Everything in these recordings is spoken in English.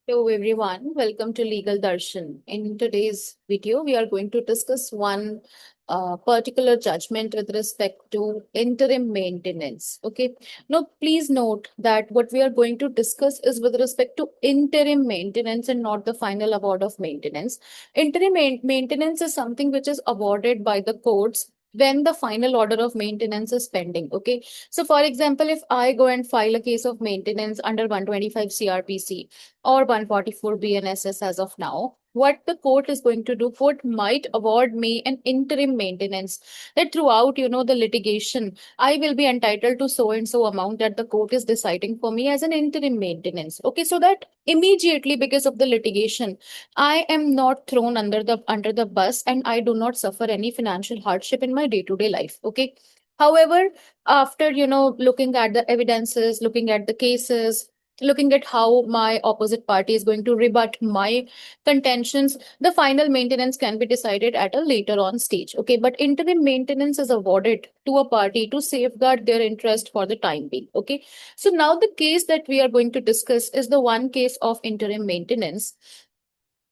Hello everyone, welcome to Legal Darshan. In today's video, we are going to discuss one particular judgment with respect to interim maintenance. Okay, now please note that what we are going to discuss is with respect to interim maintenance and not the final award of maintenance. Interim maintenance is something which is awarded by the courts when the final order of maintenance is pending. Okay, so for example, if I go and file a case of maintenance under 125 CRPC or 144 BNSS as of now, what the court is going to do, court might award me an interim maintenance that throughout, the litigation, I will be entitled to so and so amount that the court is deciding for me as an interim maintenance. Okay, so that immediately because of the litigation, I am not thrown under the bus and I do not suffer any financial hardship in my day-to-day life. Okay. However, after looking at the evidences, looking at the cases, looking at how my opposite party is going to rebut my contentions, the final maintenance can be decided at a later on stage. Okay, but interim maintenance is awarded to a party to safeguard their interest for the time being. Okay, so now the case that we are going to discuss is the one case of interim maintenance.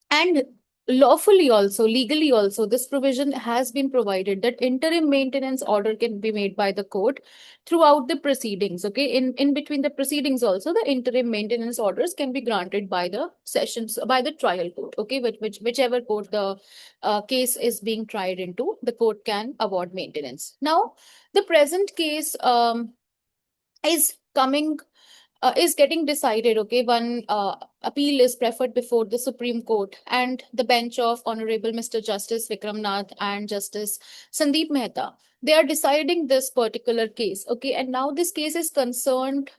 And lawfully also, legally also, this provision has been provided that interim maintenance order can be made by the court throughout the proceedings. Okay, in between the proceedings also, the interim maintenance orders can be granted by the sessions, by the trial court. Okay, whichever court the case is being tried into, the court can award maintenance. Now, the present case is coming is getting decided. Okay, one appeal is preferred before the Supreme Court, and the bench of Honorable Mr. Justice Vikram Nath and Justice Sandeep Mehta, they are deciding this particular case. Okay, and now this case is concerned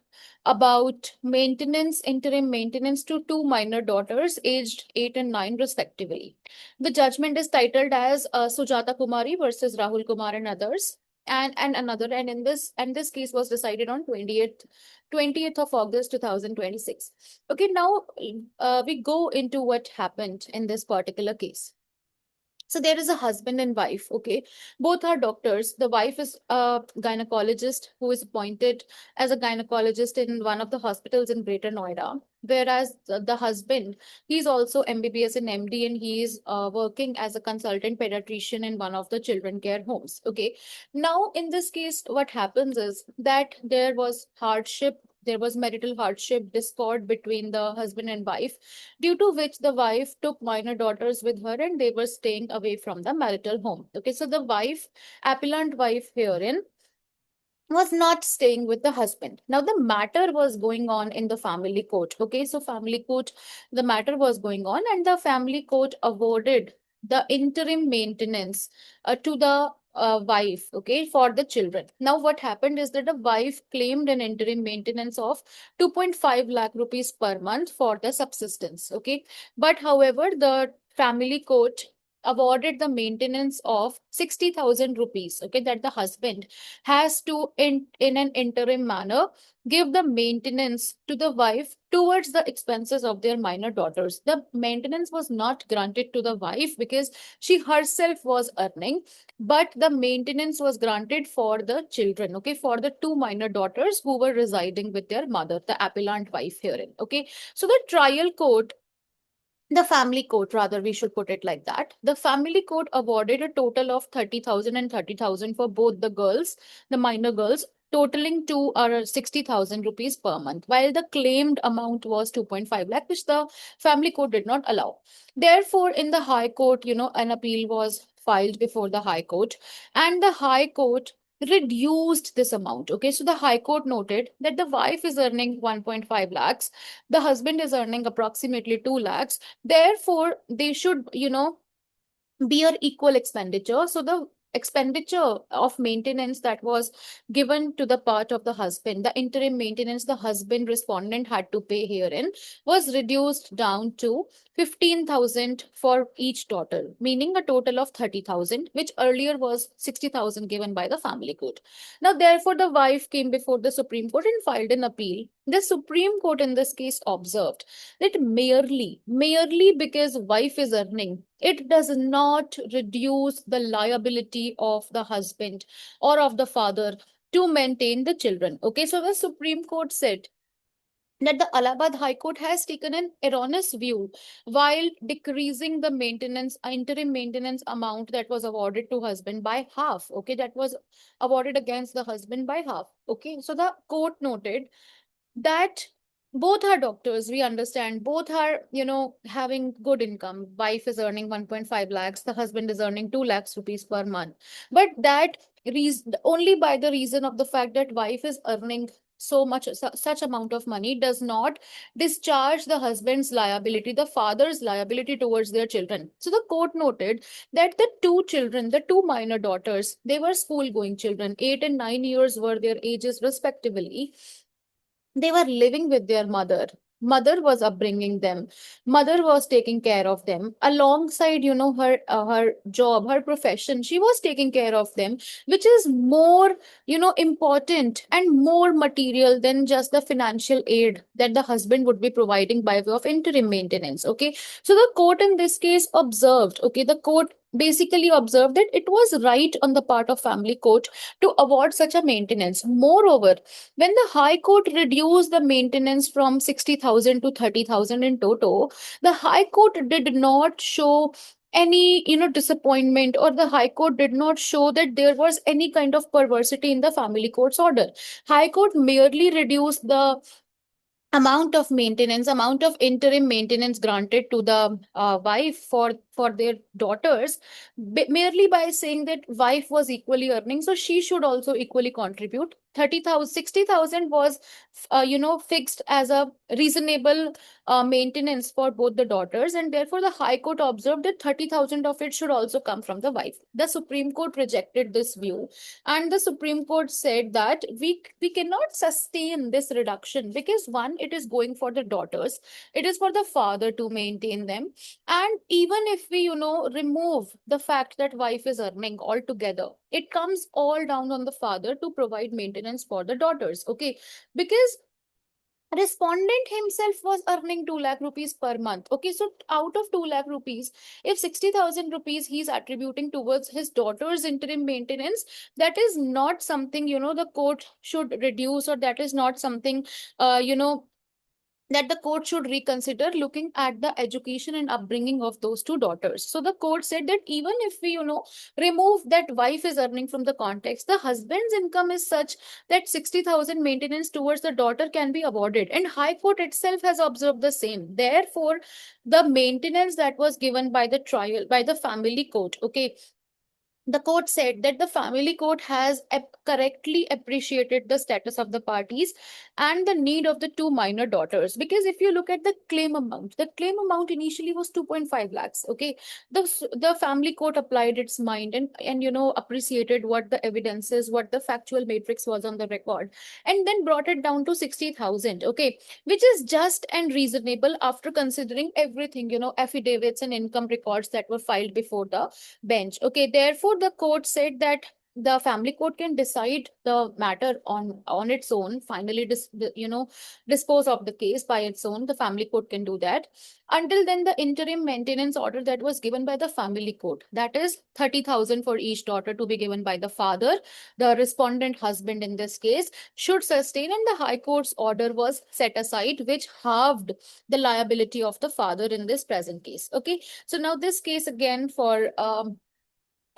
about maintenance, interim maintenance to two minor daughters aged 8 and 9 respectively. The judgment is titled as Sujata Kumari versus Rahul Kumar and others. And another, and in this case was decided on 20th of August 2026. Okay, now we go into what happened in this particular case. So there is a husband and wife. Okay, both are doctors. The wife is a gynecologist who is appointed as a gynecologist in one of the hospitals in Greater Noida, whereas the husband, he's also MBBS and MD, and he is working as a consultant pediatrician in one of the children care homes. Okay, now in this case, what happens is that there was hardship. There was marital hardship, discord between the husband and wife, due to which the wife took minor daughters with her and they were staying away from the marital home. Okay, so the wife, appellant wife herein, was not staying with the husband. Now, the matter was going on in the family court. Okay, so family court, the matter was going on, and the family court awarded the interim maintenance to the wife, okay, for the children. Now, what happened is that the wife claimed an interim maintenance of 2.5 lakh rupees per month for the subsistence. Okay, but however, the family court awarded the maintenance of 60,000 rupees, okay, that the husband has to in an interim manner give the maintenance to the wife towards the expenses of their minor daughters. The maintenance was not granted to the wife because she herself was earning, but the maintenance was granted for the children, okay, for the two minor daughters who were residing with their mother, the appellant wife herein. Okay, so the trial court, the family court, rather, we should put it like that. The family court awarded a total of 30,000 and 30,000 for both the girls, the minor girls, totaling to 60,000 rupees per month, while the claimed amount was 2.5 lakh, which the family court did not allow. Therefore, in the High Court, an appeal was filed before the High Court, and the High Court reduced this amount. Okay, so the High Court noted that the wife is earning 1.5 lakhs, the husband is earning approximately 2 lakhs. Therefore, they should, be an equal expenditure. So the expenditure of maintenance that was given to the part of the husband, the interim maintenance the husband respondent had to pay herein, was reduced down to 15,000 for each daughter, meaning a total of 30,000, which earlier was 60,000 given by the family court. Now, therefore, the wife came before the Supreme Court and filed an appeal. The Supreme Court in this case observed that merely because wife is earning, it does not reduce the liability of the husband or of the father to maintain the children. Okay, so the Supreme Court said that the Allahabad High Court has taken an erroneous view while decreasing the interim maintenance amount that was awarded to husband by half. Okay, that was awarded against the husband by half. Okay, so the court noted that both are doctors, we understand, both are, having good income. Wife is earning 1.5 lakhs, the husband is earning 2 lakhs rupees per month. But that reason, only by the reason of the fact that wife is earning so much, such amount of money, does not discharge the husband's liability, the father's liability towards their children. So the court noted that the two children, the two minor daughters, they were school going children, 8 and 9 years were their ages respectively. They were living with their mother. Mother was upbringing them. Mother was taking care of them alongside, her job, her profession. She was taking care of them, which is more, important and more material than just the financial aid that the husband would be providing by way of interim maintenance. Okay, so the court in this case observed, okay, the court basically observed that it was right on the part of family court to award such a maintenance. Moreover, when the High Court reduced the maintenance from 60,000 to 30,000 in toto, the High Court did not show any, disappointment, or the High Court did not show that there was any kind of perversity in the family court's order. High Court merely reduced the amount of interim maintenance granted to the wife for their daughters, merely by saying that wife was equally earning, so she should also equally contribute. 30,000, 60,000 was fixed as a reasonable maintenance for both the daughters, and therefore the High Court observed that 30,000 of it should also come from the wife. The Supreme Court rejected this view, and the Supreme Court said that we cannot sustain this reduction, because one, it is going for the daughters, it is for the father to maintain them. And even if we, remove the fact that wife is earning altogether, it comes all down on the father to provide maintenance for the daughters. Okay, because respondent himself was earning 2 lakh rupees per month. Okay, so out of 2 lakh rupees, if 60,000 rupees he's attributing towards his daughter's interim maintenance, that is not something, the court should reduce, or that is not something, that the court should reconsider, looking at the education and upbringing of those two daughters. So the court said that even if we, remove that wife is earning from the context, the husband's income is such that 60,000 maintenance towards the daughter can be awarded. And High Court itself has observed the same. Therefore, the maintenance that was given by the trial, by the family court, okay, the court said that the family court has correctly appreciated the status of the parties and the need of the two minor daughters. Because if you look at the claim amount initially was 2.5 lakhs. Okay, the family court applied its mind, and appreciated what the evidence is, what the factual matrix was on the record, and then brought it down to 60,000. Okay, which is just and reasonable after considering everything, affidavits and income records that were filed before the bench. Okay, therefore, the court said that the family court can decide the matter on its own, finally dispose of the case by its own. The family court can do that. Until then, the interim maintenance order that was given by the family court, that is 30,000 for each daughter, to be given by the father, the respondent husband in this case, should sustain, and the High Court's order was set aside, which halved the liability of the father in this present case. Okay, so now this case, again, for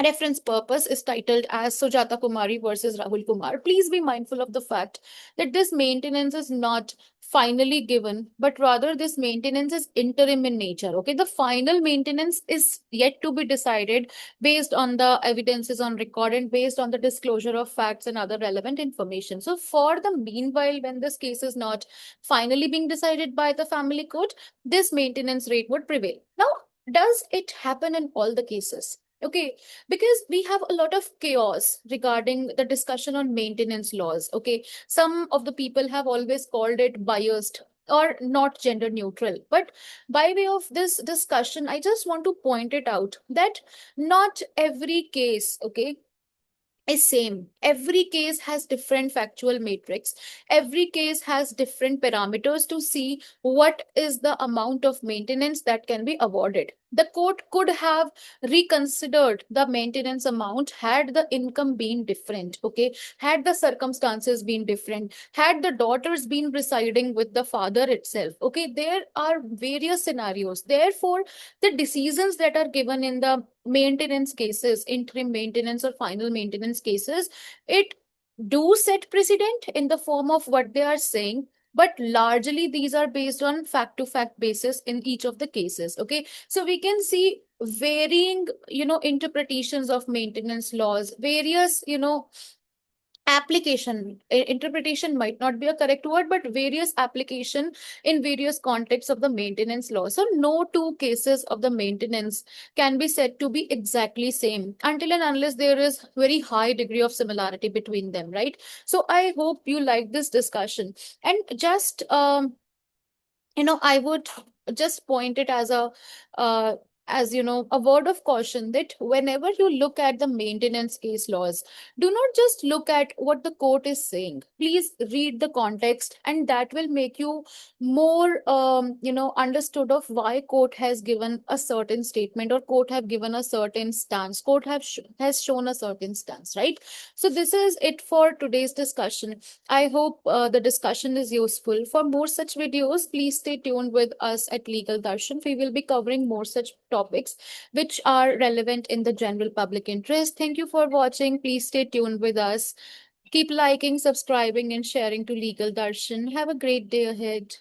reference purpose, is titled as Sujata Kumari versus Rahul Kumar. Please be mindful of the fact that this maintenance is not finally given, but rather this maintenance is interim in nature. Okay, the final maintenance is yet to be decided based on the evidences on record and based on the disclosure of facts and other relevant information. So for the meanwhile, when this case is not finally being decided by the family court, this maintenance rate would prevail. Now, does it happen in all the cases? Okay, because we have a lot of chaos regarding the discussion on maintenance laws. Okay, some of the people have always called it biased or not gender neutral. But by way of this discussion, I just want to point it out that not every case, okay, is same. Every case has different factual matrix. Every case has different parameters to see what is the amount of maintenance that can be awarded. The court could have reconsidered the maintenance amount had the income been different, okay, had the circumstances been different, had the daughters been residing with the father itself. Okay, there are various scenarios. Therefore, the decisions that are given in the maintenance cases, interim maintenance or final maintenance cases, it do set precedent in the form of what they are saying, but largely these are based on fact to fact basis in each of the cases. Okay, so we can see varying, interpretations of maintenance laws, various, interpretation might not be a correct word, but various application in various contexts of the maintenance law. So no two cases of the maintenance can be said to be exactly same until and unless there is very high degree of similarity between them, right? So I hope you like this discussion. And just I would just point it as a uh, a word of caution that whenever you look at the maintenance case laws, do not just look at what the court is saying. Please read the context, and that will make you more understood of why court has given a certain statement, or court have given a certain stance, court has shown a certain stance, right? So this is it for today's discussion. I hope the discussion is useful. For more such videos, please stay tuned with us at Legal Darshan. We will be covering more such topics which are relevant in the general public interest. Thank you for watching. Please stay tuned with us. Keep liking, subscribing, and sharing to Legal Darshan. Have a great day ahead.